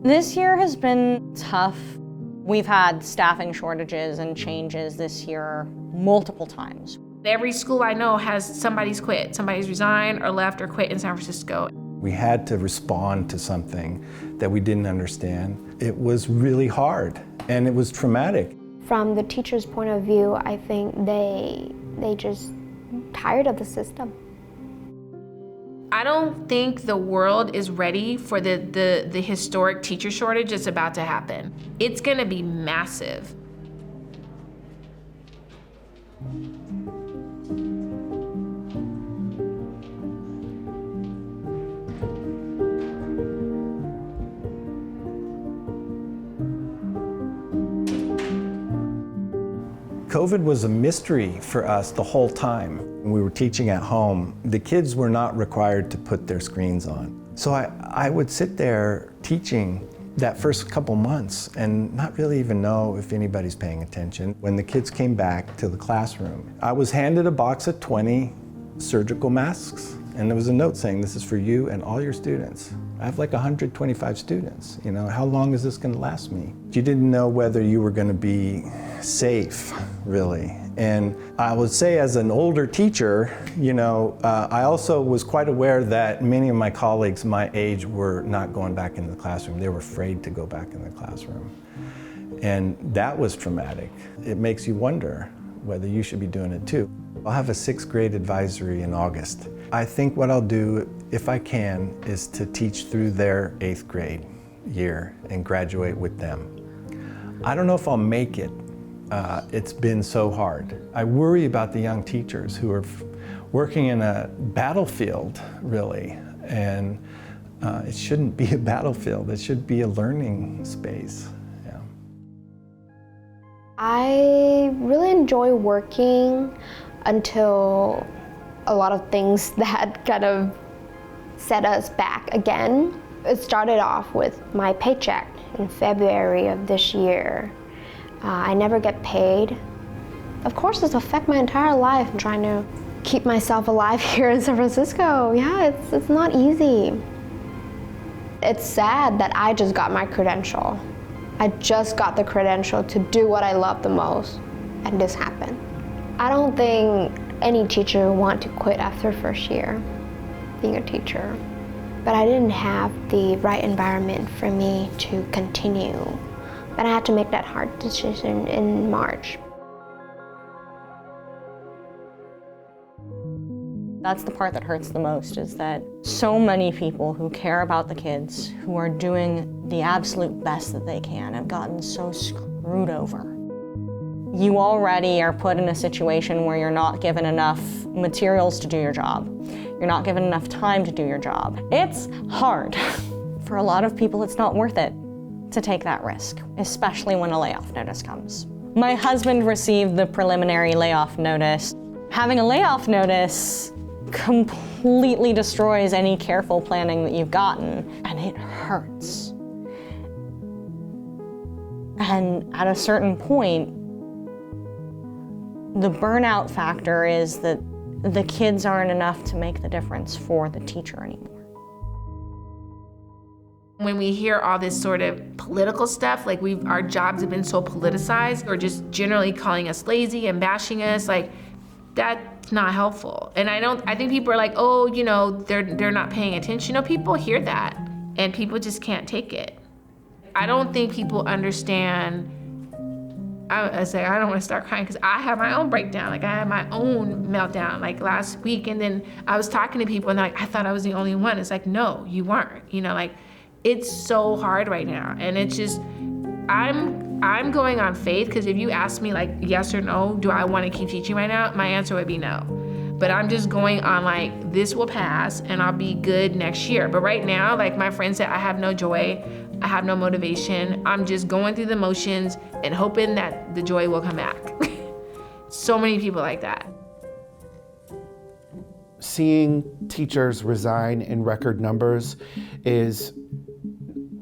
This year has been tough. We've had staffing shortages and changes this year multiple times. Every school I know has somebody's quit. Somebody's resigned or left or quit in San Francisco. We had to respond to something that we didn't understand. It was really hard and it was traumatic. From the teacher's point of view, I think they just tired of the system. I don't think the world is ready for the historic teacher shortage that's about to happen. It's gonna be massive. COVID was a mystery for us the whole time. When we were teaching at home, the kids were not required to put their screens on. So I would sit there teaching that first couple months and not really even know if anybody's paying attention. When the kids came back to the classroom, I was handed a box of 20 surgical masks, and there was a note saying, "This is for you and all your students." I have like 125 students. You know, how long is this going to last me? You didn't know whether you were going to be safe, really. And I would say as an older teacher, you know, I also was quite aware that many of my colleagues my age were not going back into the classroom. They were afraid to go back in the classroom. And that was traumatic. It makes you wonder whether you should be doing it too. I'll have a 6th grade advisory in August. I think what I'll do, if I can, is to teach through their 8th grade year and graduate with them. I don't know if I'll make it. It's been so hard. I worry about the young teachers who are working in a battlefield, really, and it shouldn't be a battlefield. It should be a learning space. Yeah. I really enjoy working until a lot of things that kind of set us back again. It started off with my paycheck in February of this year. I never get paid. Of course, this affects my entire life. I'm trying to keep myself alive here in San Francisco. Yeah, it's not easy. It's sad that I just got my credential. I just got the credential to do what I love the most, and this happened. I don't think any teacher would want to quit after first year being a teacher. But I didn't have the right environment for me to continue. But I had to make that hard decision in March. That's the part that hurts the most, is that so many people who care about the kids, who are doing the absolute best that they can, have gotten so screwed over. You already are put in a situation where you're not given enough materials to do your job. You're not given enough time to do your job. It's hard. For a lot of people, it's not worth it to take that risk, especially when a layoff notice comes. My husband received the preliminary layoff notice. Having a layoff notice completely destroys any careful planning that you've gotten, and it hurts. And at a certain point, the burnout factor is that the kids aren't enough to make the difference for the teacher anymore. When we hear all this sort of political stuff, like our jobs have been so politicized, or just generally calling us lazy and bashing us, like that's not helpful. And I think people are like, oh, you know, they're not paying attention. You know, people hear that and people just can't take it. I don't think people understand. I say, I don't want to start crying because I have my own breakdown. Like I had my own meltdown like last week, and then I was talking to people and they're like, I thought I was the only one. It's like, no, you weren't. You know, like it's so hard right now. And it's just, I'm going on faith, because if you ask me like yes or no, do I want to keep teaching right now? My answer would be no. But I'm just going on like, this will pass and I'll be good next year. But right now, like my friend said, I have no joy. I have no motivation. I'm just going through the motions and hoping that the joy will come back. So many people like that. Seeing teachers resign in record numbers is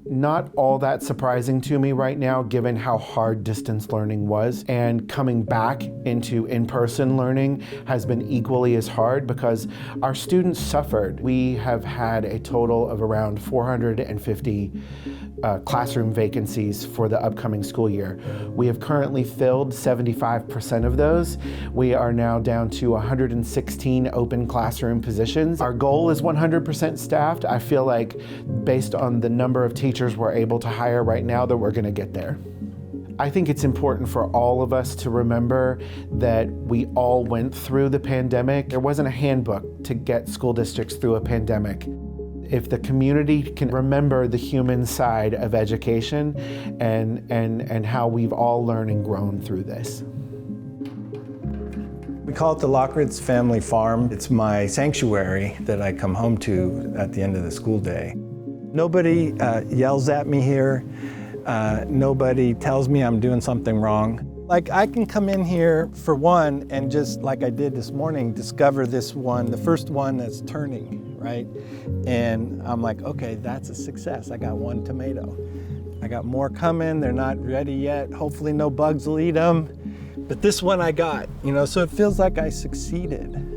not all that surprising to me right now, given how hard distance learning was. And coming back into in-person learning has been equally as hard because our students suffered. We have had a total of around 450 classroom vacancies for the upcoming school year. We have currently filled 75% of those. We are now down to 116 open classroom positions. Our goal is 100% staffed. I feel like based on the number of teachers we're able to hire right now that we're going to get there. I think it's important for all of us to remember that we all went through the pandemic. There wasn't a handbook to get school districts through a pandemic. If the community can remember the human side of education and how we've all learned and grown through this. We call it the Lockridge Family Farm. It's my sanctuary that I come home to at the end of the school day. Nobody yells at me here. Nobody tells me I'm doing something wrong. Like, I can come in here for one and just like I did this morning, discover this one, the first one that's turning, right? And I'm like, okay, that's a success. I got one tomato. I got more coming. They're not ready yet. Hopefully no bugs will eat them. But this one I got, so it feels like I succeeded.